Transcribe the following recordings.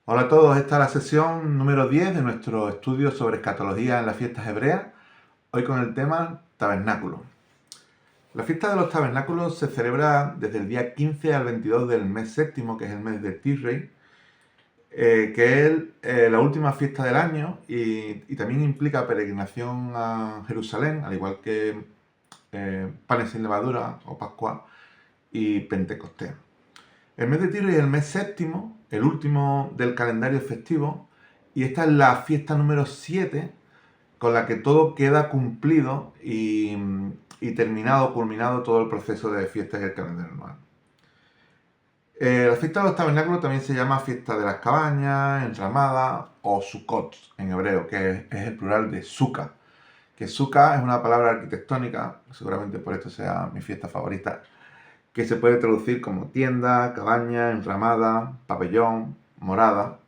Hola a todos, esta es la sesión número 10 de nuestro estudio sobre escatología en las fiestas hebreas, hoy con el tema tabernáculo. La fiesta de los tabernáculos se celebra desde el día 15 al 22 del mes séptimo, que es el mes de Tishrei, que es la última fiesta del año y también implica peregrinación a Jerusalén, al igual que panes sin levadura o Pascua y Pentecostés. El mes de Tishrei es el mes séptimo, el último del calendario festivo, y esta es la fiesta número 7 con la que todo queda cumplido y terminado, culminado todo el proceso de fiestas del calendario anual. La fiesta de los tabernáculos también se llama fiesta de las cabañas, enramada o Sukkot en hebreo, que es el plural de Sukkah. Que Sukkah es una palabra arquitectónica, seguramente por esto sea mi fiesta favorita, que se puede traducir como tienda, cabaña, enramada, pabellón, morada.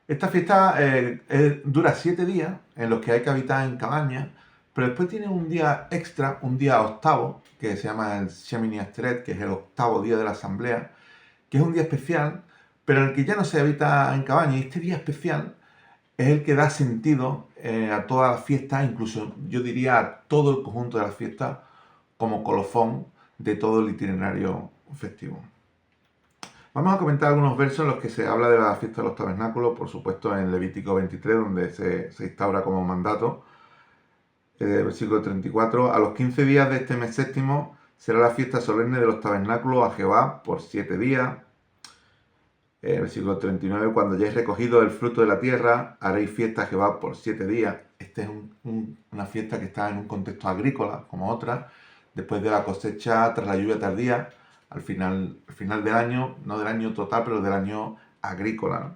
Esta fiesta dura 7 días en los que hay que habitar en cabañas, pero después tiene un día extra, un día octavo, que se llama el Shemini Atzeret, que es el octavo día de la asamblea, que es un día especial, pero en el que ya no se habita en cabaña. Y este día especial es el que da sentido a toda la fiesta, incluso yo diría a todo el conjunto de la fiesta, como colofón de todo el itinerario festivo. Vamos a comentar algunos versos en los que se habla de la fiesta de los tabernáculos, por supuesto en Levítico 23, donde se instaura como mandato. Versículo 34, a los 15 días de este mes séptimo será la fiesta solemne de los tabernáculos a Jehová por 7 días. Versículo 39, cuando hayáis recogido el fruto de la tierra, haréis fiesta a Jehová por 7 días. Esta es una fiesta que está en un contexto agrícola, como otra, después de la cosecha tras la lluvia tardía, al final del año, no del año total, pero del año agrícola, ¿no?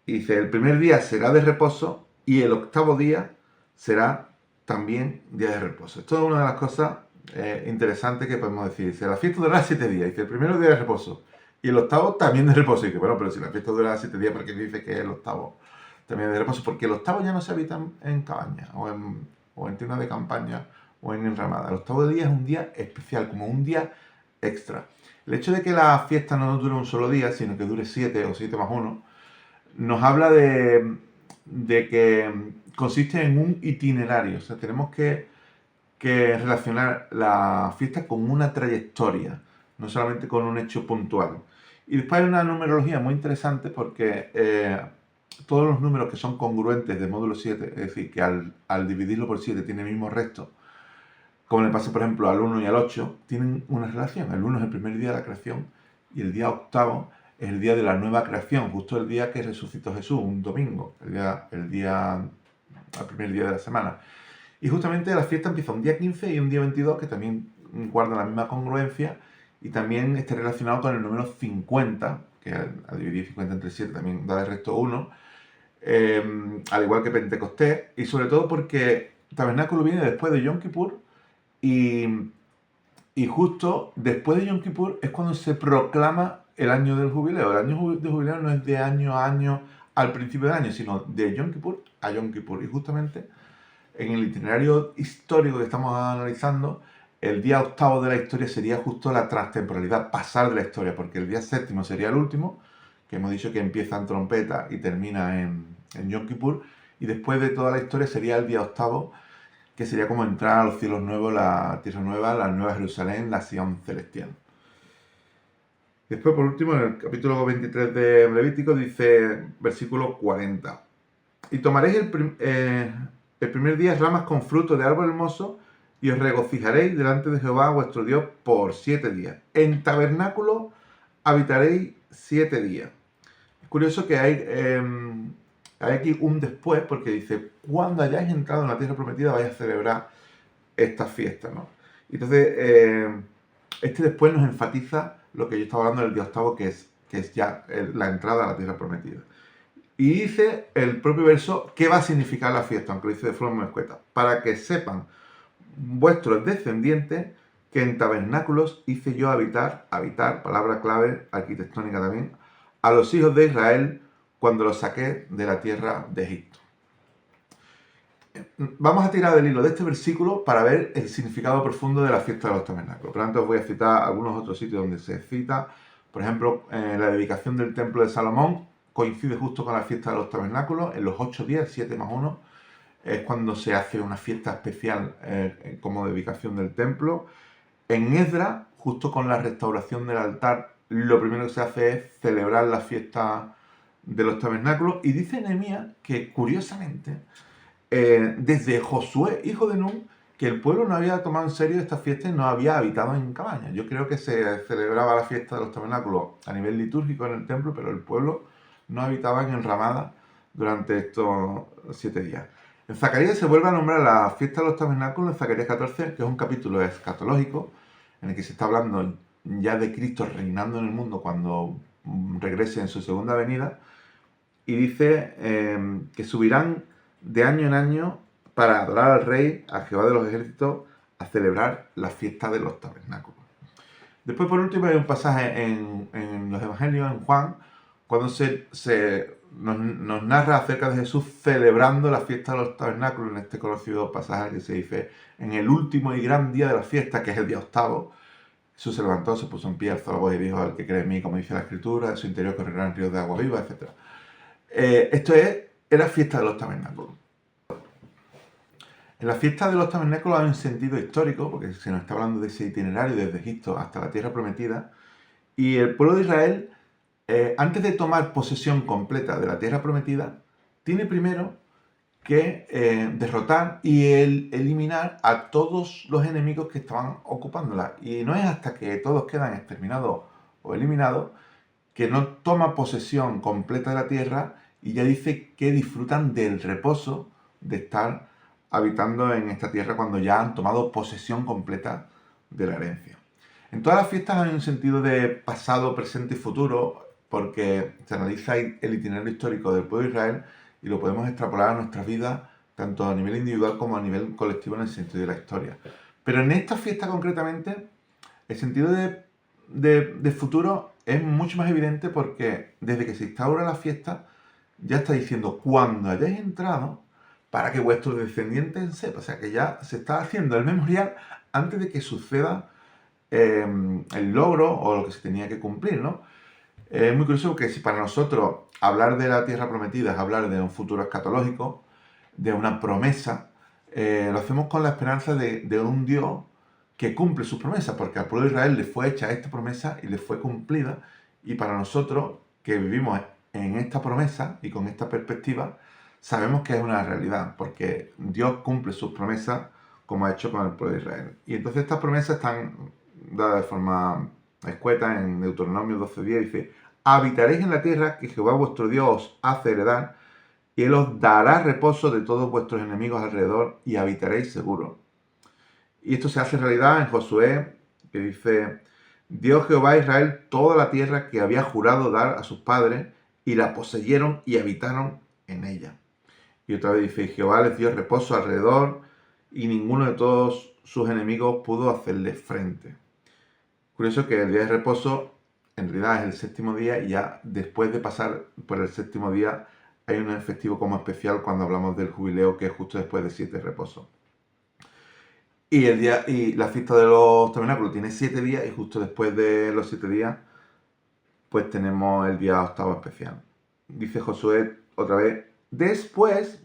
Y dice, el primer día será de reposo y el octavo día será también día de reposo. Esto es una de las cosas interesantes que podemos decir. Dice, la fiesta durará 7 días. Dice, el primero día de reposo y el octavo también de reposo. Y que bueno, pero si la fiesta durará 7 días, ¿por qué dice que el octavo también de reposo? Porque el octavo ya no se habita en cabañas o en tiendas de campaña o en enramada. El octavo día es un día especial, como un día extra. El hecho de que la fiesta no dure un solo día, sino que dure 7 o 7 más 1, nos habla de que consiste en un itinerario. O sea, tenemos que relacionar la fiesta con una trayectoria, no solamente con un hecho puntual. Y después hay una numerología muy interesante porque todos los números que son congruentes de módulo 7, es decir, que al dividirlo por 7 tiene el mismo resto, como le pasa por ejemplo al 1 y al 8, tienen una relación. El 1 es el primer día de la creación y el día octavo es el día de la nueva creación, justo el día que resucitó Jesús, un domingo, el primer día de la semana. Y justamente la fiesta empieza un día 15 y un día 22, que también guardan la misma congruencia y también está relacionado con el número 50, que al dividir 50 entre 7 también da de resto 1, al igual que Pentecostés, y sobre todo porque Tabernáculo viene después de Yom Kippur y, y justo después de Yom Kippur es cuando se proclama el año del jubileo. El año del jubileo no es de año a año al principio del año, sino de Yom Kippur a Yom Kippur. Y justamente en el itinerario histórico que estamos analizando, el día octavo de la historia sería justo la transtemporalidad, pasar de la historia, porque el día séptimo sería el último, que hemos dicho que empieza en trompeta y termina en Yom Kippur, y después de toda la historia sería el día octavo, que sería como entrar a los cielos nuevos, la tierra nueva, la nueva Jerusalén, la Sion celestial. Después, por último, en el capítulo 23 de Levítico dice, versículo 40, y tomaréis el primer día ramas con fruto de árbol hermoso y os regocijaréis delante de Jehová vuestro Dios por 7 días. En tabernáculo habitaréis 7 días. Es curioso que hay aquí un después, porque dice, cuando hayáis entrado en la tierra prometida vais a celebrar esta fiesta, ¿no? Entonces, este después nos enfatiza lo que yo estaba hablando del día octavo, que es ya la entrada a la tierra prometida. Y dice el propio verso qué va a significar la fiesta, aunque lo dice de forma muy escueta. Para que sepan vuestros descendientes que en tabernáculos hice yo habitar, palabra clave arquitectónica también, a los hijos de Israel cuando los saqué de la tierra de Egipto. Vamos a tirar del hilo de este versículo para ver el significado profundo de la fiesta de los tabernáculos. Por lo tanto, os voy a citar algunos otros sitios donde se cita Por ejemplo, la dedicación del Templo de Salomón coincide justo con la fiesta de los tabernáculos. En los 8 días, 7 más 1, es cuando se hace una fiesta especial como dedicación del templo. En Esdras, justo con la restauración del altar, lo primero que se hace es celebrar la fiesta de los tabernáculos. Y dice Nehemías que, curiosamente, desde Josué, hijo de Nun, que el pueblo no había tomado en serio esta fiesta y no había habitado en cabañas. Yo creo que se celebraba la fiesta de los tabernáculos a nivel litúrgico en el templo, pero el pueblo no habitaba en enramadas durante estos 7 días. En Zacarías se vuelve a nombrar la fiesta de los tabernáculos, en Zacarías 14, que es un capítulo escatológico, en el que se está hablando ya de Cristo reinando en el mundo cuando regrese en su segunda venida, y dice que subirán de año en año para adorar al Rey, a Jehová de los ejércitos, a celebrar la fiesta de los tabernáculos. Después, por último, hay un pasaje en los Evangelios, en Juan, cuando nos narra acerca de Jesús celebrando la fiesta de los tabernáculos, en este conocido pasaje que se dice: en el último y gran día de la fiesta, que es el día octavo, Jesús se levantó, se puso en pie, alzó la voz y dijo: al que cree en mí, como dice la Escritura, de su interior correrán ríos de agua viva, etc. Esto era fiesta de los tabernáculos. En la fiesta de los tabernáculos hay un sentido histórico, porque se nos está hablando de ese itinerario desde Egipto hasta la tierra prometida, y el pueblo de Israel, antes de tomar posesión completa de la tierra prometida, tiene primero que derrotar y eliminar a todos los enemigos que estaban ocupándola. Y no es hasta que todos quedan exterminados o eliminados que no toma posesión completa de la tierra y ya dice que disfrutan del reposo de estar habitando en esta tierra cuando ya han tomado posesión completa de la herencia. En todas las fiestas hay un sentido de pasado, presente y futuro, porque se analiza el itinerario histórico del pueblo de Israel y lo podemos extrapolar a nuestras vidas, tanto a nivel individual como a nivel colectivo en el sentido de la historia. Pero en esta fiesta concretamente, el sentido de futuro es mucho más evidente, porque desde que se instaura la fiesta ya está diciendo: cuando hayáis entrado, para que vuestros descendientes sepan. O sea, que ya se está haciendo el memorial antes de que suceda el logro o lo que se tenía que cumplir, ¿no? Es muy curioso porque si para nosotros hablar de la tierra prometida es hablar de un futuro escatológico, de una promesa, lo hacemos con la esperanza de un Dios que cumple sus promesas, porque al pueblo de Israel le fue hecha esta promesa y le fue cumplida, y para nosotros que vivimos en esta promesa y con esta perspectiva, sabemos que es una realidad, porque Dios cumple sus promesas como ha hecho con el pueblo de Israel. Y entonces estas promesas están dadas de forma escueta en Deuteronomio 12:10, dice: habitaréis en la tierra que Jehová vuestro Dios os hace heredar, y Él os dará reposo de todos vuestros enemigos alrededor, y habitaréis seguros. Y esto se hace realidad en Josué, que dice: dio Jehová a Israel toda la tierra que había jurado dar a sus padres, y la poseyeron y habitaron en ella. Y otra vez dice: Jehová les dio reposo alrededor, y ninguno de todos sus enemigos pudo hacerle frente. Curioso que el día de reposo en realidad es el séptimo día, y ya después de pasar por el séptimo día hay un festivo como especial cuando hablamos del jubileo, que es justo después de 7 reposos. Y la fiesta de los tabernáculos tiene 7 días, y justo después de los 7 días pues tenemos el día octavo especial. Dice Josué otra vez: después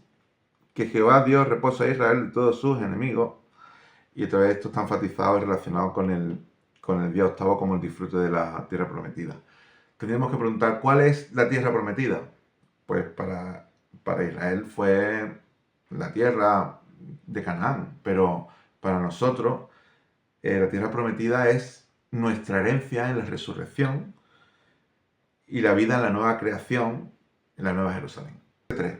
que Jehová dio reposo a Israel de todos sus enemigos. Y otra vez esto está enfatizado y relacionado con el día octavo como el disfrute de la tierra prometida. Tendríamos que preguntar: ¿cuál es la tierra prometida? Pues para Israel fue la tierra de Canaán, pero para nosotros la tierra prometida es nuestra herencia en la resurrección y la vida en la nueva creación, en la nueva Jerusalén. 3.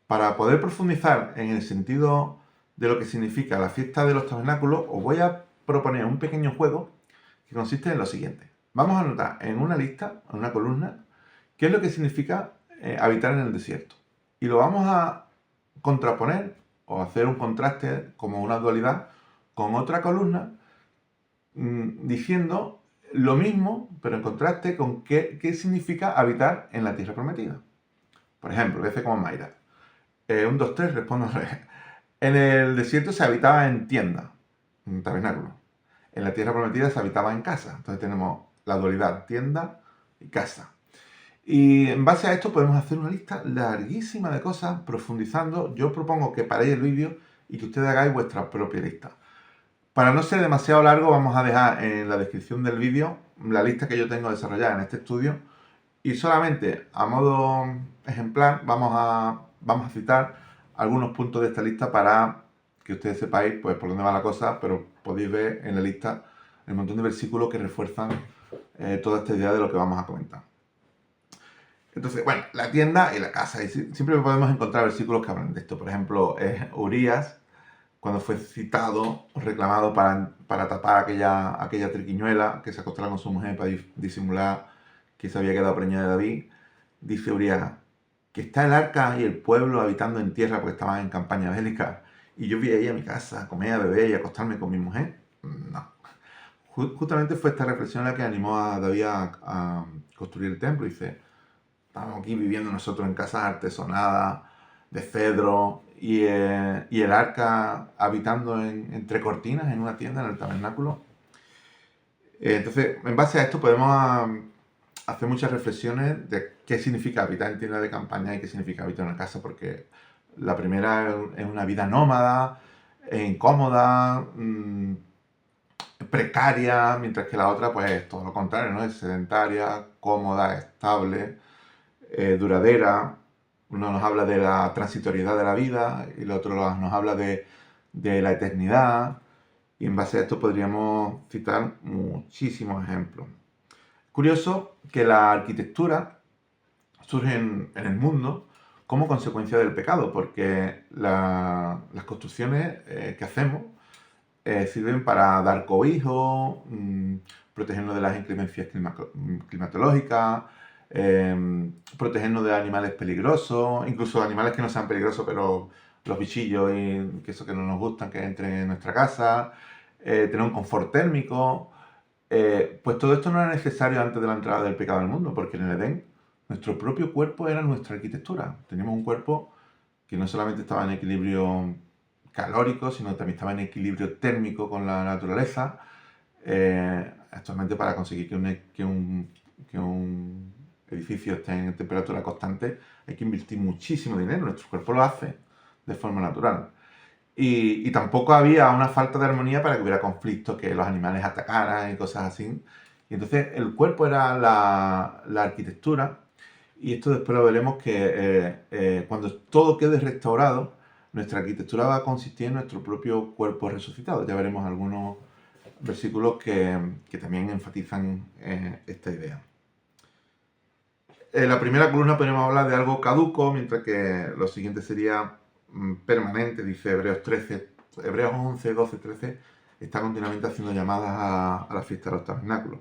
Para poder profundizar en el sentido de lo que significa la fiesta de los tabernáculos, os voy a proponer un pequeño juego que consiste en lo siguiente. Vamos a anotar en una lista, en una columna, qué es lo que significa habitar en el desierto. Y lo vamos a contraponer o hacer un contraste, como una dualidad, con otra columna, diciendo lo mismo, pero en contraste con qué significa habitar en la tierra prometida. Por ejemplo, voy a hacer como Mayra. 1, 2, 3, respondo al revés. En el desierto se habitaba en tienda, en tabernáculo. En la tierra prometida se habitaba en casa. Entonces tenemos la dualidad, tienda y casa. Y en base a esto podemos hacer una lista larguísima de cosas, profundizando. Yo propongo que paréis el vídeo y que ustedes hagáis vuestra propia lista. Para no ser demasiado largo, vamos a dejar en la descripción del vídeo la lista que yo tengo desarrollada en este estudio. Y solamente a modo ejemplar vamos a citar algunos puntos de esta lista para que ustedes sepáis pues, por dónde va la cosa, pero podéis ver en la lista el montón de versículos que refuerzan toda esta idea de lo que vamos a comentar. Entonces, bueno, la tienda y la casa. Y siempre podemos encontrar versículos que hablan de esto. Por ejemplo, Urias, cuando fue citado, reclamado para tapar aquella triquiñuela que se acostara con su mujer para disimular que se había quedado preñada de David, dice Urias, que está el arca y el pueblo habitando en tierra porque estaban en campaña bélica, y yo voy ahí a mi casa a comer, a beber y a acostarme con mi mujer. No. Justamente fue esta reflexión la que animó a David a construir el templo. Dice, estamos aquí viviendo nosotros en casas artesonadas, de cedro, y el arca habitando entre cortinas en una tienda, en el tabernáculo. Entonces, en base a esto podemos hacer muchas reflexiones de qué significa habitar en tienda de campaña y qué significa habitar en una casa, porque la primera es una vida nómada, incómoda, precaria, mientras que la otra pues es todo lo contrario, ¿no? Es sedentaria, cómoda, estable, duradera. Uno nos habla de la transitoriedad de la vida y el otro nos habla de la eternidad, y en base a esto podríamos citar muchísimos ejemplos. Curioso que la arquitectura surge en el mundo como consecuencia del pecado, porque las construcciones que hacemos sirven para dar cobijo, protegernos de las inclemencias climatológicas, protegernos de animales peligrosos, incluso animales que no sean peligrosos, pero los bichillos y que eso que no nos gustan que entren en nuestra casa, tener un confort térmico. Pues todo esto no era necesario antes de la entrada del pecado al mundo, porque en el Edén nuestro propio cuerpo era nuestra arquitectura. Teníamos un cuerpo que no solamente estaba en equilibrio calórico, sino también estaba en equilibrio térmico con la naturaleza. Actualmente para conseguir que un edificio esté en temperatura constante hay que invertir muchísimo dinero. Nuestro cuerpo lo hace de forma natural. Y tampoco había una falta de armonía para que hubiera conflictos, que los animales atacaran y cosas así. Y entonces el cuerpo era la arquitectura, y esto después lo veremos que cuando todo quede restaurado, nuestra arquitectura va a consistir en nuestro propio cuerpo resucitado. Ya veremos algunos versículos que también enfatizan esta idea. En la primera columna podemos hablar de algo caduco, mientras que lo siguiente sería permanente, dice Hebreos 13, Hebreos 11, 12, 13, está continuamente haciendo llamadas a la fiesta de los tabernáculos.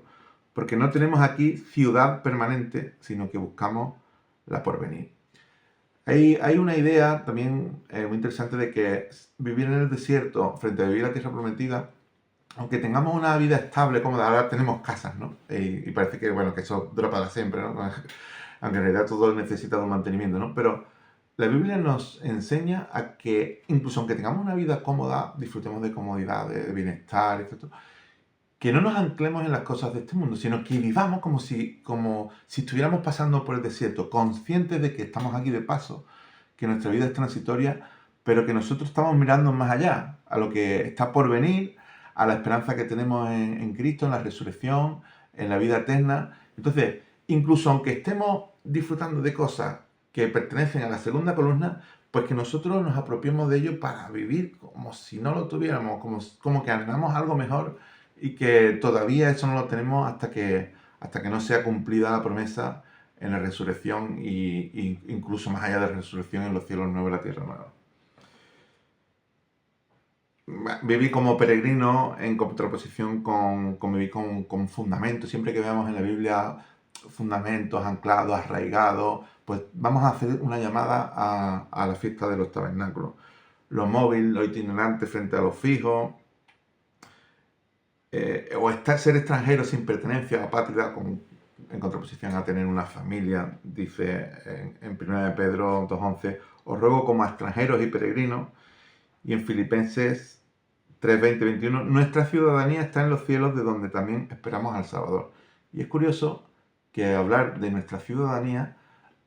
Porque no tenemos aquí ciudad permanente, sino que buscamos la porvenir. Hay una idea también muy interesante de que vivir en el desierto frente a vivir la tierra prometida, aunque tengamos una vida estable, cómoda, ahora tenemos casas, ¿no? Y parece que, bueno, que eso dura para siempre, ¿no? Aunque en realidad todo necesita de un mantenimiento, ¿no? Pero la Biblia nos enseña a que, incluso aunque tengamos una vida cómoda, disfrutemos de comodidad, de bienestar, etc., que no nos anclemos en las cosas de este mundo, sino que vivamos como si estuviéramos pasando por el desierto, conscientes de que estamos aquí de paso, que nuestra vida es transitoria, pero que nosotros estamos mirando más allá, a lo que está por venir, a la esperanza que tenemos en Cristo, en la resurrección, en la vida eterna. Entonces, incluso aunque estemos disfrutando de cosas que pertenecen a la segunda columna, pues que nosotros nos apropiemos de ello para vivir como si no lo tuviéramos, como que anhelamos algo mejor, y que todavía eso no lo tenemos hasta que no sea cumplida la promesa en la resurrección, y incluso más allá de la resurrección, en los cielos nuevos y la tierra nueva. Vivir como peregrino en contraposición con vivir con fundamentos. Siempre que veamos en la Biblia fundamentos anclados, arraigados, pues vamos a hacer una llamada a la fiesta de los tabernáculos. Lo móvil, lo itinerante frente a lo fijo, o ser extranjero sin pertenencia a patria, en contraposición a tener una familia. Dice en 1 Pedro 2:11, os ruego como a extranjeros y peregrinos. Y en Filipenses 3:20-21, nuestra ciudadanía está en los cielos, de donde también esperamos al Salvador, Y es curioso que hablar de nuestra ciudadanía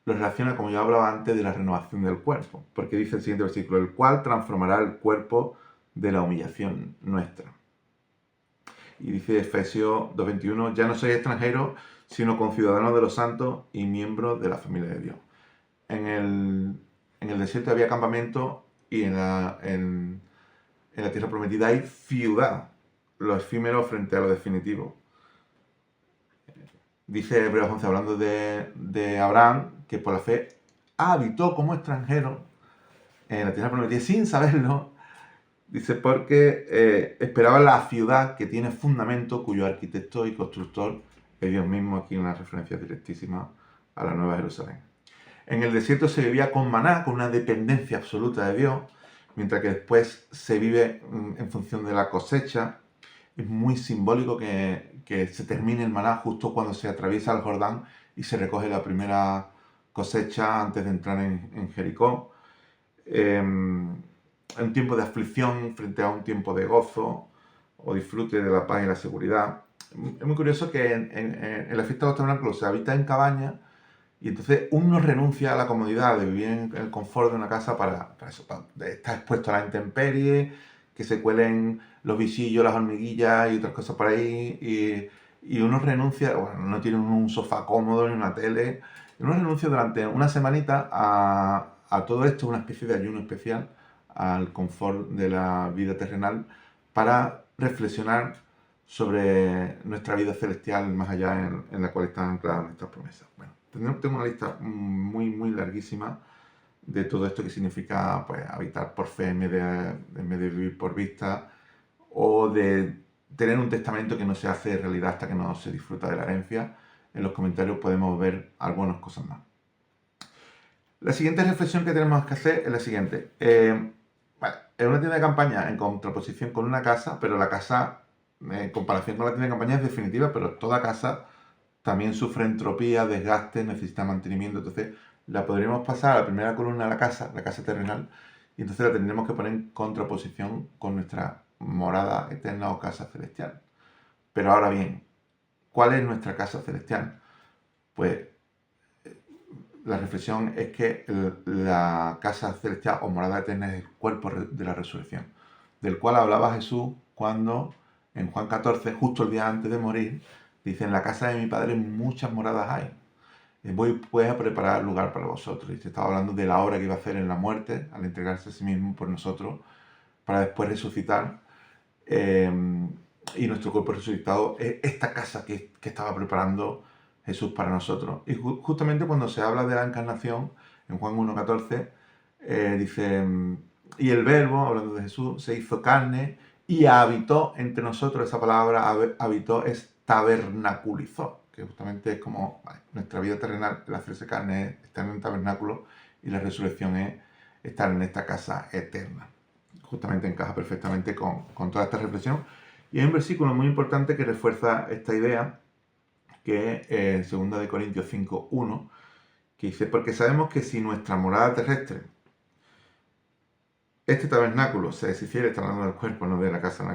lo relaciona, como yo hablaba antes, de la renovación del cuerpo, porque dice el siguiente versículo, el cual transformará el cuerpo de la humillación nuestra. Y dice Efesios 2:21, ya no sois extranjeros, sino conciudadanos de los santos y miembros de la familia de Dios. En el desierto había campamento y en la tierra prometida hay ciudad, lo efímero frente a lo definitivo. Dice Hebreos 11, hablando de Abraham, que por la fe habitó como extranjero en la tierra prometida sin saberlo. Dice, porque esperaba la ciudad que tiene fundamento, cuyo arquitecto y constructor es Dios mismo. Aquí una referencia directísima a la Nueva Jerusalén. En el desierto se vivía con maná, con una dependencia absoluta de Dios, mientras que después se vive en función de la cosecha. Es muy simbólico que se termine el maná justo cuando se atraviesa el Jordán y se recoge la primera cosecha antes de entrar en Jericó. Un tiempo de aflicción frente a un tiempo de gozo o disfrute de la paz y la seguridad. Es muy curioso que en la fiesta de los tabernáculos se habita en cabaña y entonces uno renuncia a la comodidad de vivir en el confort de una casa para eso, para estar expuesto a la intemperie, que se cuelen los bichillos, las hormiguillas y otras cosas por ahí. Y uno renuncia, bueno, no tiene un sofá cómodo ni una tele. Uno renuncia durante una semanita a todo esto, una especie de ayuno especial, al confort de la vida terrenal, para reflexionar sobre nuestra vida celestial más allá en la cual están ancladas nuestras promesas. Bueno, tengo una lista muy larguísima de todo esto que significa pues, habitar por fe en vez de vivir por vista, o de tener un testamento que no se hace realidad hasta que no se disfruta de la herencia. En los comentarios podemos ver algunas cosas más. La siguiente reflexión que tenemos que hacer es la siguiente. Es una tienda de campaña en contraposición con una casa, pero la casa, en comparación con la tienda de campaña, es definitiva, pero toda casa también sufre entropía, desgaste, necesita mantenimiento. Entonces, la podríamos pasar a la primera columna de la casa terrenal, y entonces la tendremos que poner en contraposición con nuestra morada eterna o casa celestial. Pero ahora bien, ¿cuál es nuestra casa celestial? Pues la reflexión es que la casa celestial o morada eterna es el cuerpo de la resurrección, del cual hablaba Jesús cuando en Juan 14, justo el día antes de morir, dice, en la casa de mi Padre muchas moradas hay. Voy pues a preparar lugar para vosotros. Y se estaba hablando de la obra que iba a hacer en la muerte, al entregarse a sí mismo por nosotros, para después resucitar. Y nuestro cuerpo resucitado es esta casa que estaba preparando Jesús para nosotros. Y justamente cuando se habla de la encarnación, en Juan 1:14, dice, y el Verbo, hablando de Jesús, se hizo carne y habitó entre nosotros. Esa palabra habitó es tabernaculizó, que justamente es como nuestra vida terrenal, el hacerse carne es estar en un tabernáculo, y la resurrección es estar en esta casa eterna. Justamente encaja perfectamente con toda esta reflexión. Y hay un versículo muy importante que refuerza esta idea, que es 2 Corintios 5:1, que dice, porque sabemos que si nuestra morada terrestre, este tabernáculo, se deshiciere, está hablando del cuerpo, no de la casa,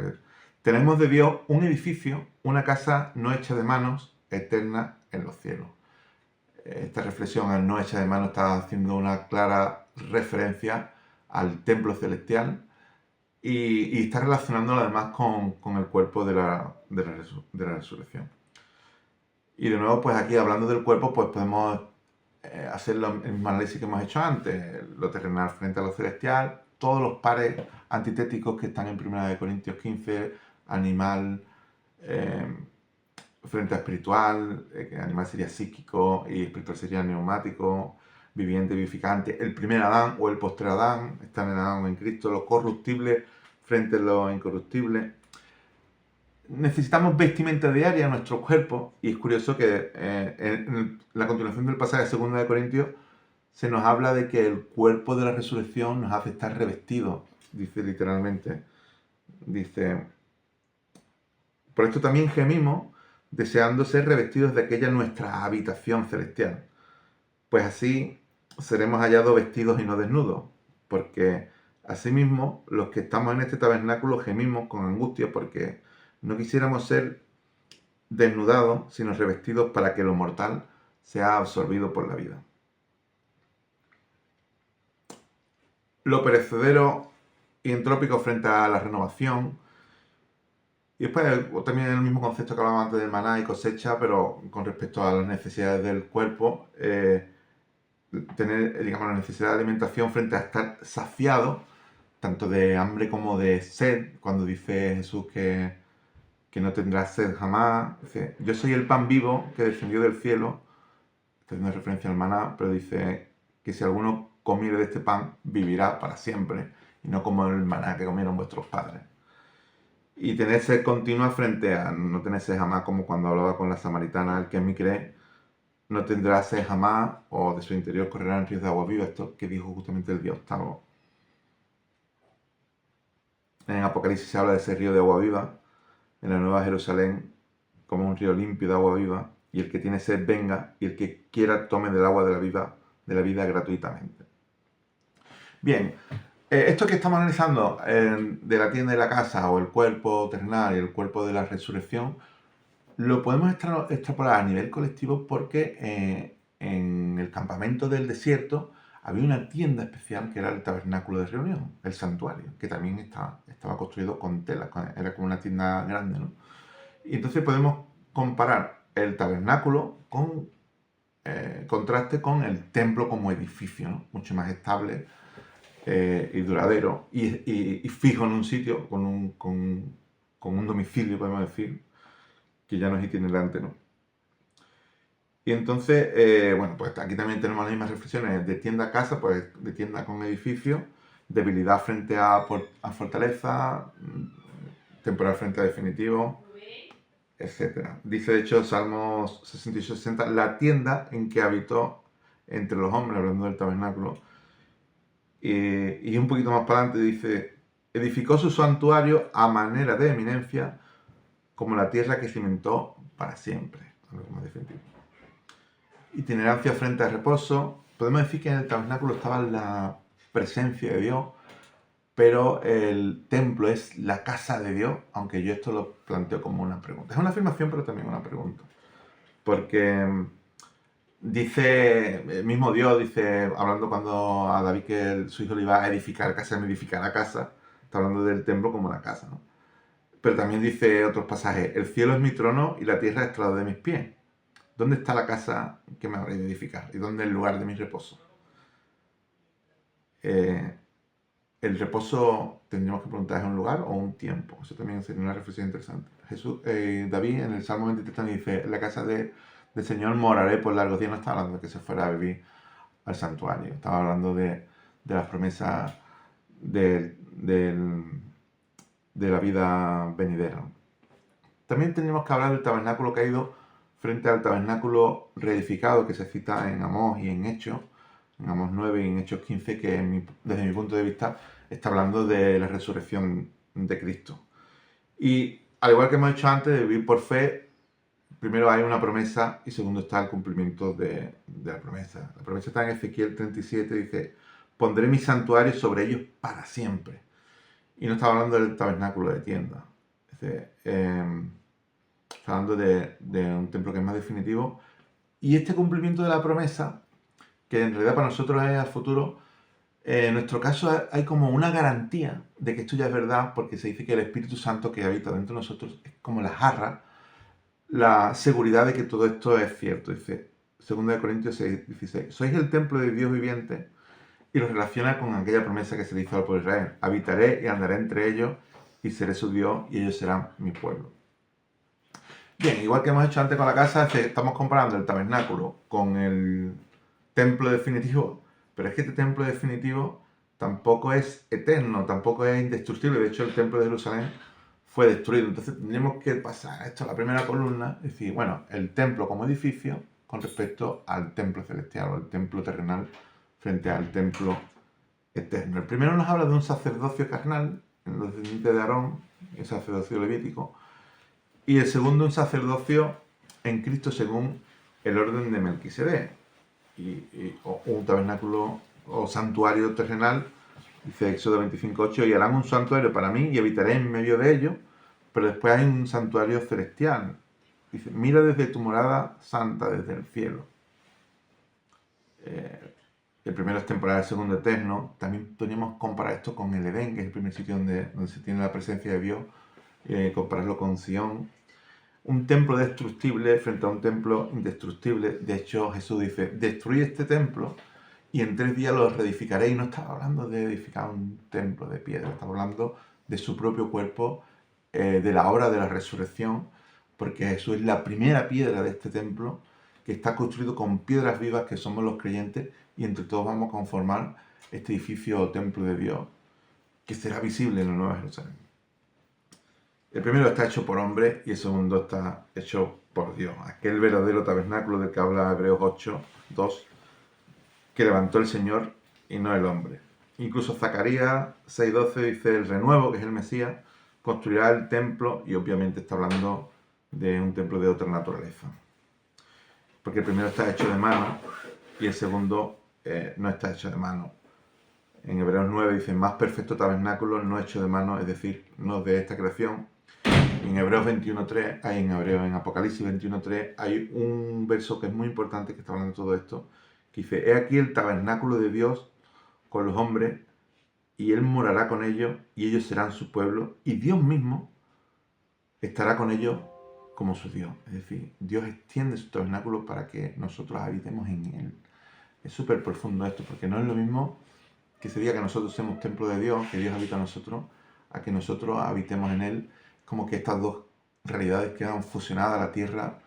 tenemos de Dios un edificio, una casa no hecha de manos, eterna en los cielos. Esta reflexión al no hecha de manos está haciendo una clara referencia al templo celestial, y está relacionándolo además con el cuerpo de la resurrección. Y de nuevo, pues aquí hablando del cuerpo, pues podemos hacer el mismo análisis que hemos hecho antes, lo terrenal frente a lo celestial, todos los pares antitéticos que están en 1 Corintios 15, animal frente a espiritual, que animal sería psíquico y espiritual sería neumático, viviente, vivificante, el primer Adán o el postrer Adán, están en Adán o en Cristo, lo corruptible frente a lo incorruptible. Necesitamos vestimenta diaria en nuestro cuerpo, y es curioso que en la continuación del pasaje de 2 Corintios se nos habla de que el cuerpo de la resurrección nos hace estar revestidos, dice literalmente. Dice, por esto también gemimos, deseando ser revestidos de aquella nuestra habitación celestial. Pues así seremos hallados vestidos y no desnudos, porque asimismo los que estamos en este tabernáculo gemimos con angustia, porque no quisiéramos ser desnudados, sino revestidos para que lo mortal sea absorbido por la vida. Lo perecedero y entrópico frente a la renovación. Y después también el mismo concepto que hablábamos antes de maná y cosecha, pero con respecto a las necesidades del cuerpo, tener, digamos, la necesidad de alimentación frente a estar saciado, tanto de hambre como de sed, cuando dice Jesús que no tendrás sed jamás. Dice, yo soy el pan vivo que descendió del cielo, está haciendo referencia al maná, pero dice que si alguno comiere de este pan, vivirá para siempre, y no como el maná que comieron vuestros padres. Y tener sed continua frente a no tener sed jamás, como cuando hablaba con la samaritana, el que en mí cree, no tendrá sed jamás, o de su interior correrán ríos de agua viva, esto que dijo justamente el día octavo. En Apocalipsis se habla de ese río de agua viva, en la Nueva Jerusalén, como un río limpio de agua viva, y el que tiene sed venga, y el que quiera tome del agua de la vida gratuitamente. Bien, esto que estamos analizando de la tienda y la casa, o el cuerpo terrenal y el cuerpo de la resurrección, lo podemos extrapolar a nivel colectivo porque en el campamento del desierto había una tienda especial que era el tabernáculo de reunión, el santuario, que también estaba construido con tela, era como una tienda grande, ¿no? Y entonces podemos comparar el tabernáculo con contraste con el templo como edificio, ¿no? Mucho más estable y duradero y fijo en un sitio, con un domicilio, podemos decir, que ya no es itinerante, ¿no? Y entonces, bueno, pues aquí también tenemos las mismas reflexiones de tienda a casa, pues de tienda con edificio, debilidad frente a fortaleza, temporal frente a definitivo, etc. Dice de hecho Salmos 60 y 60, la tienda en que habitó entre los hombres, hablando del tabernáculo, y un poquito más para adelante dice, edificó su santuario a manera de eminencia, como la tierra que cimentó para siempre, algo más definitivo. Itinerancia frente al reposo. Podemos decir que en el tabernáculo estaba la presencia de Dios, pero el templo es la casa de Dios, aunque yo esto lo planteo como una pregunta. Es una afirmación, pero también una pregunta. Porque dice, el mismo Dios dice, hablando cuando a David que su hijo le iba a edificar casa, me edificará casa, está hablando del templo como la casa, ¿no? Pero también dice otros pasajes, el cielo es mi trono y la tierra es estrado de mis pies. ¿Dónde está la casa que me habré de edificar? ¿Y dónde es el lugar de mi reposo? El reposo tendríamos que preguntar, ¿es un lugar o un tiempo? Eso también sería una reflexión interesante. David en el Salmo 23 también dice, en la casa del Señor moraré por largos días. No estaba hablando de que se fuera a vivir al santuario, estaba hablando de las promesas de la vida venidera. También tendríamos que hablar del tabernáculo caído frente al tabernáculo reedificado que se cita en Amós y en Hechos, en Amós 9 y en Hechos 15, que desde mi punto de vista está hablando de la resurrección de Cristo. Y al igual que hemos hecho antes, de vivir por fe, primero hay una promesa y segundo está el cumplimiento de la promesa. La promesa está en Ezequiel 37, dice, pondré mi santuario sobre ellos para siempre. Y no está hablando del tabernáculo de tienda. Dice, está hablando de un templo que es más definitivo. Y este cumplimiento de la promesa, que en realidad para nosotros es al futuro, en nuestro caso hay como una garantía de que esto ya es verdad, porque se dice que el Espíritu Santo que habita dentro de nosotros es como la jarra, la seguridad de que todo esto es cierto. Dice 2 Corintios 6, 16, sois el templo de Dios viviente, y lo relaciona con aquella promesa que se le hizo al pueblo de Israel. Habitaré y andaré entre ellos, y seré su Dios, y ellos serán mi pueblo. Bien, igual que hemos hecho antes con la casa, estamos comparando el tabernáculo con el templo definitivo, pero es que este templo definitivo tampoco es eterno, tampoco es indestructible. De hecho, el templo de Jerusalén fue destruido. Entonces tendríamos que pasar esto a la primera columna, es decir, bueno, el templo como edificio con respecto al templo celestial o al templo terrenal frente al templo eterno. El primero nos habla de un sacerdocio carnal, en los descendientes de Aarón, el sacerdocio levítico, y el segundo un sacerdocio en Cristo según el orden de Melquisedec, o un tabernáculo o santuario terrenal, dice Éxodo 25:8, y harán un santuario para mí y habitaré en medio de ellos, pero después hay un santuario celestial, Dice, mira desde tu morada santa, desde el cielo. El primero es temporal, el segundo eterno. También podríamos comparar esto con el Edén, que es el primer sitio donde se tiene la presencia de Dios, compararlo con Sion. Un templo destructible frente a un templo indestructible. De hecho, Jesús dice, destruid este templo y en 3 días lo reedificaré. Y no estaba hablando de edificar un templo de piedra, estaba hablando de su propio cuerpo, de la hora de la resurrección, porque Jesús es la primera piedra de este templo, que está construido con piedras vivas que somos los creyentes, y entre todos vamos a conformar este edificio o templo de Dios, que será visible en la Nueva Jerusalén. El primero está hecho por hombre y el segundo está hecho por Dios. Aquel verdadero tabernáculo del que habla Hebreos 8, 2, que levantó el Señor y no el hombre. Incluso Zacarías 6:12 dice, el renuevo, que es el Mesías, construirá el templo, y obviamente está hablando de un templo de otra naturaleza. Porque el primero está hecho de mano y el segundo no está hecho de mano. En Hebreos 9 dice, más perfecto tabernáculo no hecho de mano, es decir, no de esta creación. En Hebreos 21.3, en Apocalipsis 21.3, hay un verso que es muy importante que está hablando de todo esto, que dice, he aquí el tabernáculo de Dios con los hombres, y Él morará con ellos, y ellos serán su pueblo, y Dios mismo estará con ellos como su Dios. Es decir, Dios extiende su tabernáculo para que nosotros habitemos en Él. Es súper profundo esto, porque no es lo mismo que se diga que nosotros somos templo de Dios, que Dios habita en nosotros, a que nosotros habitemos en Él. Como que estas dos realidades quedan fusionadas, la tierra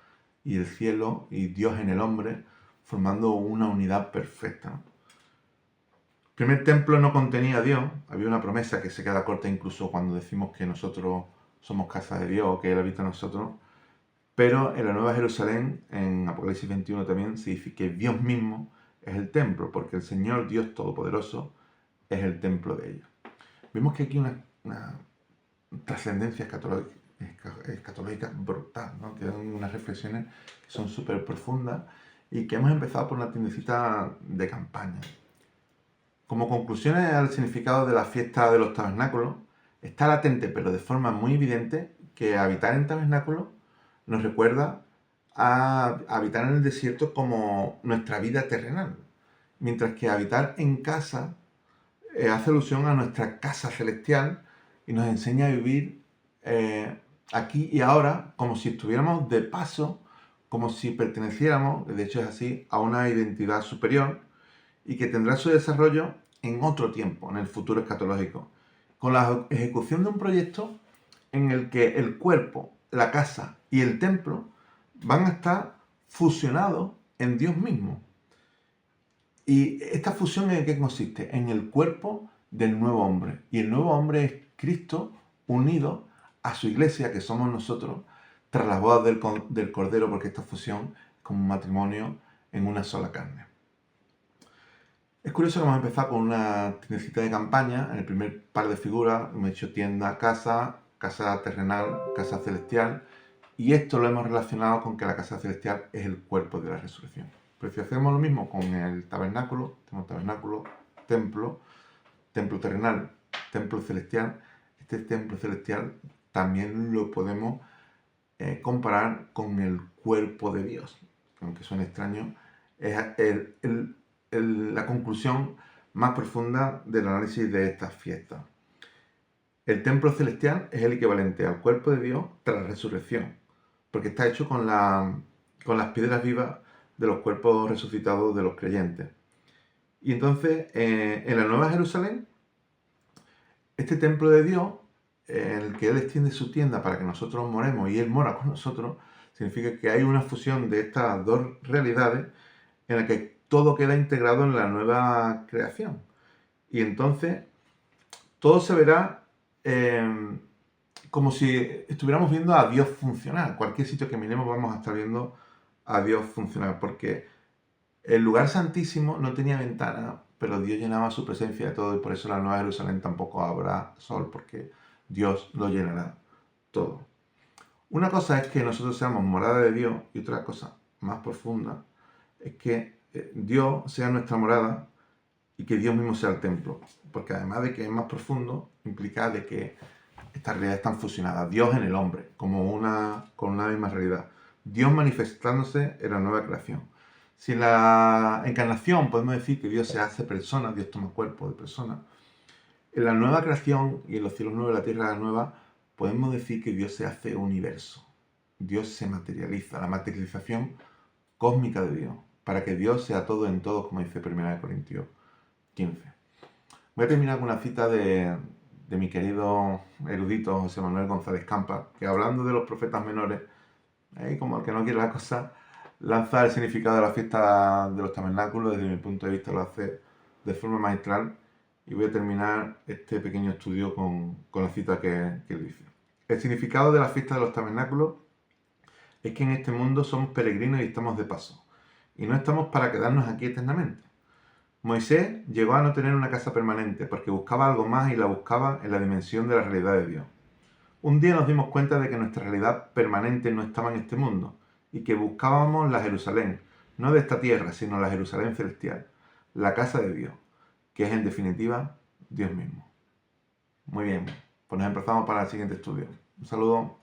y el cielo, y Dios en el hombre, formando una unidad perfecta. El primer templo no contenía a Dios, había una promesa que se queda corta incluso cuando decimos que nosotros somos casa de Dios, que Él habita en nosotros, pero en la Nueva Jerusalén, en Apocalipsis 21 también, se dice que Dios mismo es el templo, porque el Señor Dios Todopoderoso es el templo de ellos. Vemos que aquí una trascendencia escatológica brutal, ¿no? Que dan unas reflexiones que son súper profundas y que hemos empezado por una tiendecita de campaña. Como conclusiones al significado de la fiesta de los tabernáculos, está latente, pero de forma muy evidente, que habitar en tabernáculos nos recuerda a habitar en el desierto como nuestra vida terrenal, mientras que habitar en casa hace alusión a nuestra casa celestial y nos enseña a vivir aquí y ahora como si estuviéramos de paso, como si perteneciéramos, de hecho es así, a una identidad superior y que tendrá su desarrollo en otro tiempo, en el futuro escatológico, con la ejecución de un proyecto en el que el cuerpo, la casa y el templo van a estar fusionados en Dios mismo. ¿Y esta fusión en qué consiste? En el cuerpo del nuevo hombre. Y el nuevo hombre es Cristo unido a su iglesia, que somos nosotros, tras las bodas del Cordero, porque esta fusión es como un matrimonio en una sola carne. Es curioso que hemos empezado con una tiendecita de campaña. En el primer par de figuras hemos dicho tienda, casa, casa terrenal, casa celestial. Y esto lo hemos relacionado con que la casa celestial es el cuerpo de la resurrección. Pero si hacemos lo mismo con el tabernáculo, tenemos tabernáculo, templo, templo terrenal, templo celestial, este templo celestial también lo podemos comparar con el cuerpo de Dios. Aunque suene extraño, es la conclusión más profunda del análisis de estas fiestas. El templo celestial es el equivalente al cuerpo de Dios tras la resurrección, porque está hecho con las piedras vivas de los cuerpos resucitados de los creyentes. Y entonces, en la Nueva Jerusalén, este templo de Dios, en el que Él extiende su tienda para que nosotros moremos y Él mora con nosotros, significa que hay una fusión de estas dos realidades en la que todo queda integrado en la nueva creación. Y entonces, todo se verá como si estuviéramos viendo a Dios funcionar. Cualquier sitio que miremos vamos a estar viendo a Dios funcionar, porque el lugar santísimo no tenía ventana, pero Dios llenaba su presencia de todo, y por eso en la Nueva Jerusalén tampoco habrá sol, porque Dios lo llenará todo. Una cosa es que nosotros seamos morada de Dios, y otra cosa más profunda es que Dios sea nuestra morada y que Dios mismo sea el templo, porque además de que es más profundo, implica de que estas realidades están fusionadas, Dios en el hombre, con una misma realidad. Dios manifestándose en la nueva creación. Si en la encarnación podemos decir que Dios se hace persona, Dios toma cuerpo de persona, en la nueva creación y en los cielos nuevos y la tierra nueva podemos decir que Dios se hace universo. Dios se materializa, la materialización cósmica de Dios, para que Dios sea todo en todos, como dice 1 Corintios 15. Voy a terminar con una cita de mi querido erudito José Manuel González Campa, que hablando de los profetas menores, ahí como el que no quiere la cosa, lanza el significado de la fiesta de los tabernáculos. Desde mi punto de vista lo hace de forma magistral, y voy a terminar este pequeño estudio con la cita que él dice. El significado de la fiesta de los tabernáculos es que en este mundo somos peregrinos y estamos de paso, y no estamos para quedarnos aquí eternamente. Moisés llegó a no tener una casa permanente porque buscaba algo más, y la buscaba en la dimensión de la realidad de Dios. Un día nos dimos cuenta de que nuestra realidad permanente no estaba en este mundo, y que buscábamos la Jerusalén, no de esta tierra, sino la Jerusalén celestial, la casa de Dios, que es en definitiva Dios mismo. Muy bien, pues nos empezamos para el siguiente estudio. Un saludo.